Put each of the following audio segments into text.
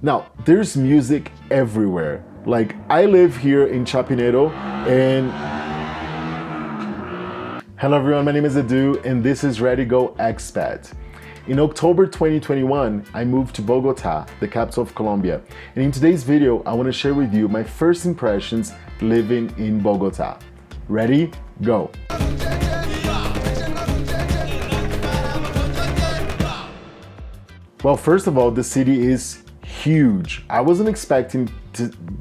Now, there's music everywhere. Like, I live here in Chapinero, and hello everyone, my name is Edu, and this is Ready Go Expat. In October 2021, I moved to Bogota, the capital of Colombia. And in today's video, I want to share with you my first impressions living in Bogota. Ready? Go. Well, first of all, the city is huge. I wasn't expecting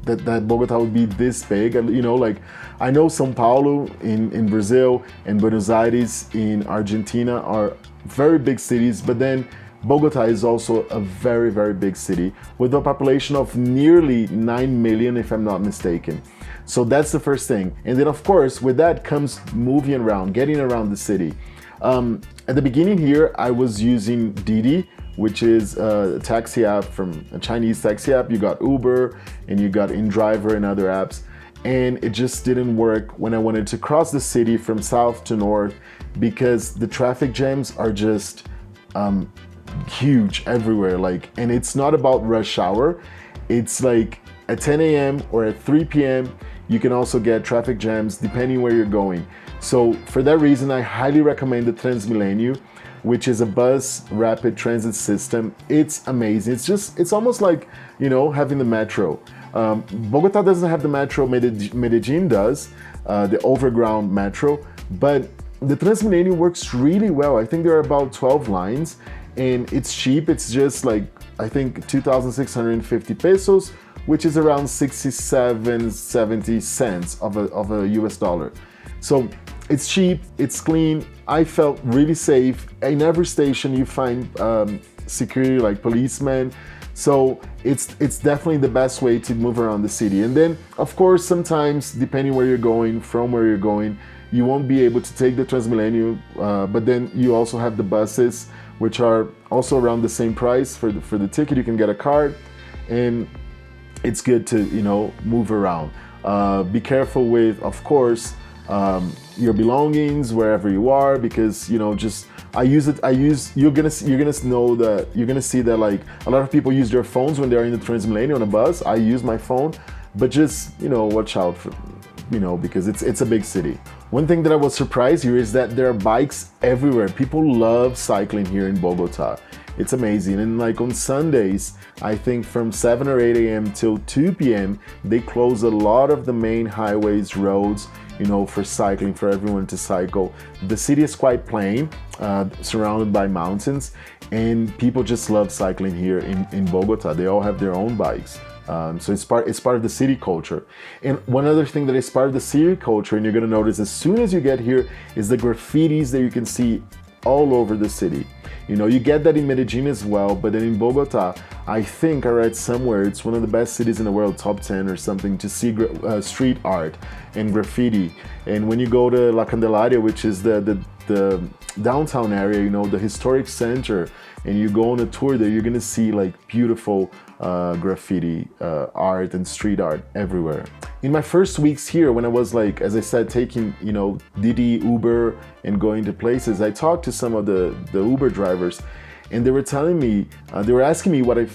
that Bogota would be this big. You know, like, I know São Paulo in Brazil and Buenos Aires in Argentina are very big cities, but then Bogota is also a very, very big city with a population of nearly 9 million, if I'm not mistaken. So that's the first thing. And then, of course, with that comes moving around, getting around the city. At the beginning here, I was using Didi, which is a taxi app from a Chinese taxi app. You got Uber and you got InDriver and other apps. And it just didn't work when I wanted to cross the city from south to north because the traffic jams are just huge everywhere. Like, and it's not about rush hour. It's like at 10 a.m. or at 3 p.m. you can also get traffic jams depending where you're going. So for that reason, I highly recommend the Transmilenio, which is a bus rapid transit system. It's amazing. It's almost like, you know, having the metro. Bogota doesn't have the metro, Medellin does, the overground metro, but the Transmilenio works really well. I think there are about 12 lines and it's cheap. It's just like, I think 2,650 pesos, which is around 67, 70 cents of a US dollar. So it's cheap, it's clean. I felt really safe. In every station you find security, like policemen. So it's definitely the best way to move around the city. And then, of course, sometimes depending where you're going, from where you're going, you won't be able to take the Transmilenio, but then you also have the buses, which are also around the same price. For the ticket, you can get a card, and it's good to, you know, move around. Be careful with, of course, your belongings wherever you are, because, you know, you're gonna see that like a lot of people use their phones when they're in the Transmilenio on a bus. I use my phone, but just, you know, watch out for, you know, because it's a big city. One thing that I was surprised here is that there are bikes everywhere. People love cycling here in Bogota. It's amazing. And like on Sundays, I think from 7 or 8 a.m. till 2 p.m., they close a lot of the main highways, roads, you know, for cycling, for everyone to cycle. The city is quite plain, surrounded by mountains, and people just love cycling here in Bogota. They all have their own bikes. So it's part of the city culture. And one other thing that is part of the city culture, and you're gonna notice as soon as you get here, is the graffitis that you can see all over the city. You know, you get that in Medellin as well, but then in Bogota, I think I read somewhere it's one of the best cities in the world, top 10 or something, to see street art and graffiti. And when you go to La Candelaria, which is the downtown area, you know, the historic center, and you go on a tour there, you're gonna see like beautiful graffiti art and street art everywhere. In my first weeks here, when I was like, as I said, taking, you know, Didi, Uber, and going to places, I talked to some of the Uber drivers, and they were telling me, they were asking me what I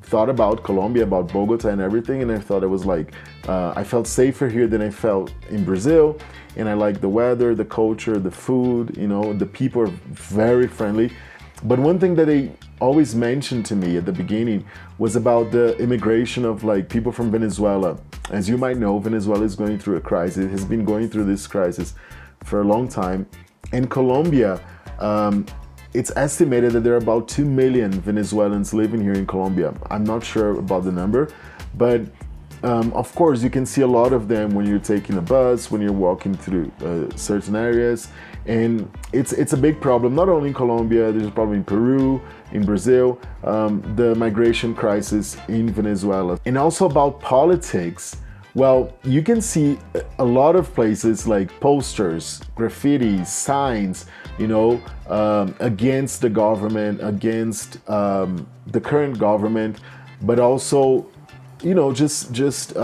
thought about Colombia, about Bogota and everything, and I thought it was like, I felt safer here than I felt in Brazil, and I like the weather, the culture, the food, you know, the people are very friendly. But one thing that they always mentioned to me at the beginning was about the immigration of like people from Venezuela. As you might know, Venezuela is going through a crisis. It has been going through this crisis for a long time. And Colombia, it's estimated that there are about 2 million Venezuelans living here in Colombia. I'm not sure about the number, but of course you can see a lot of them when you're taking a bus, when you're walking through certain areas. And it's a big problem, not only in Colombia, there's a problem in Peru, in Brazil, the migration crisis in Venezuela. And also about politics, well, you can see a lot of places like posters, graffiti, signs, you know, against the government, against the current government, but also, you know, just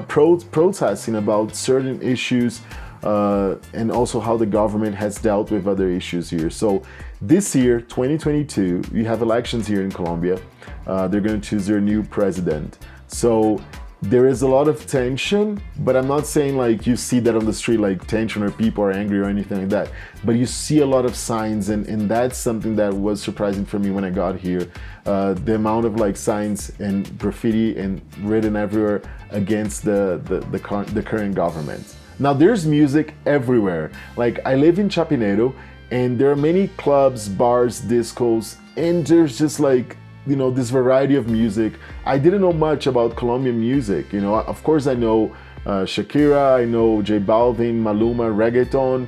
protesting about certain issues, and also how the government has dealt with other issues here. So this year, 2022, we have elections here in Colombia. they're going to choose their new president. So there is a lot of tension, but I'm not saying like you see that on the street, like tension or people are angry or anything like that. But you see a lot of signs, and that's something that was surprising for me when I got here. The amount of like signs and graffiti and written everywhere against the current government. Now there's music everywhere. Like I live in Chapinero, and there are many clubs, bars, discos, and there's just like, you know, this variety of music. I didn't know much about Colombian music. You know, of course I know Shakira, I know J Balvin, Maluma, reggaeton,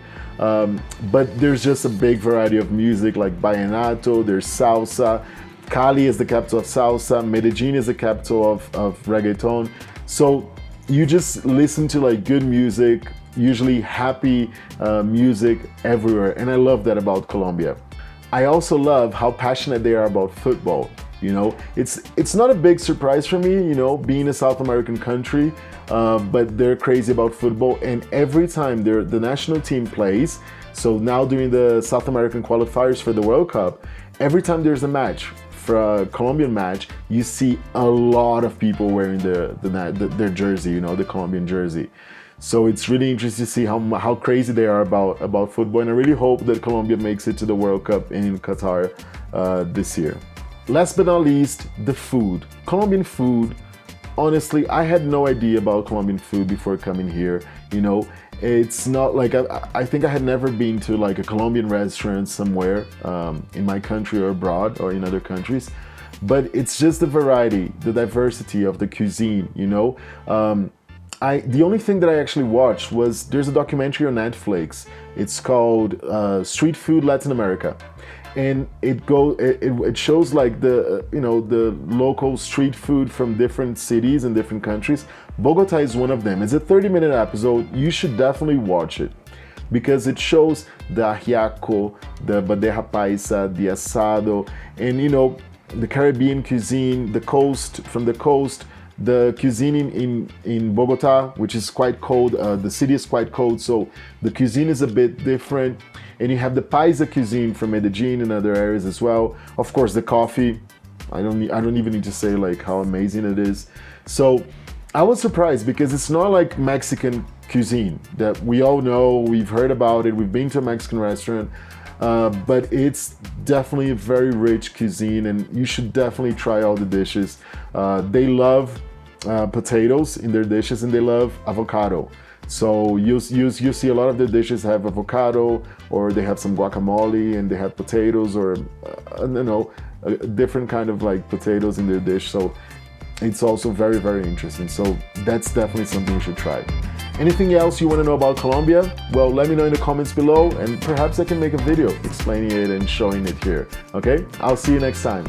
but there's just a big variety of music like vallenato, there's salsa. Cali is the capital of salsa, Medellin is the capital of reggaeton. So you just listen to like good music, usually happy music everywhere, and I love that about Colombia. I also love how passionate they are about football. You know, it's not a big surprise for me, you know, being a South American country, but they're crazy about football, and every time the national team plays, so now during the South American qualifiers for the World Cup, every time there's a match, for a Colombian match, you see a lot of people wearing their jersey, you know, the Colombian jersey. So it's really interesting to see how crazy they are about football, and I really hope that Colombia makes it to the World Cup in Qatar this year. Last but not least, the food. Colombian food. Honestly, I had no idea about Colombian food before coming here. You know, it's not like I think I had never been to like a Colombian restaurant somewhere in my country or abroad or in other countries. But it's just the variety, the diversity of the cuisine, you know. The only thing that I actually watched was, there's a documentary on Netflix. It's called Street Food Latin America. And it shows like the local street food from different cities and different countries. Bogota is one of them. It's a 30-minute episode. You should definitely watch it because it shows the ajiaco, the bandeja paisa, the asado, and you know, the Caribbean cuisine, the coast, the cuisine in Bogota, which is quite cold. The city is quite cold, so the cuisine is a bit different. And you have the paisa cuisine from Medellin and other areas as well. Of course, the coffee. I don't even need to say like how amazing it is. So I was surprised because it's not like Mexican cuisine that we all know. We've heard about it. We've been to a Mexican restaurant. But it's definitely a very rich cuisine, and you should definitely try all the dishes. They love potatoes in their dishes, and they love avocado. So you see a lot of their dishes have avocado, or they have some guacamole, and they have potatoes, or a different kind of like potatoes in their dish. So it's also very, very interesting. So that's definitely something you should try. Anything else you want to know about Colombia? Well, let me know in the comments below, and perhaps I can make a video explaining it and showing it here. Okay? I'll see you next time.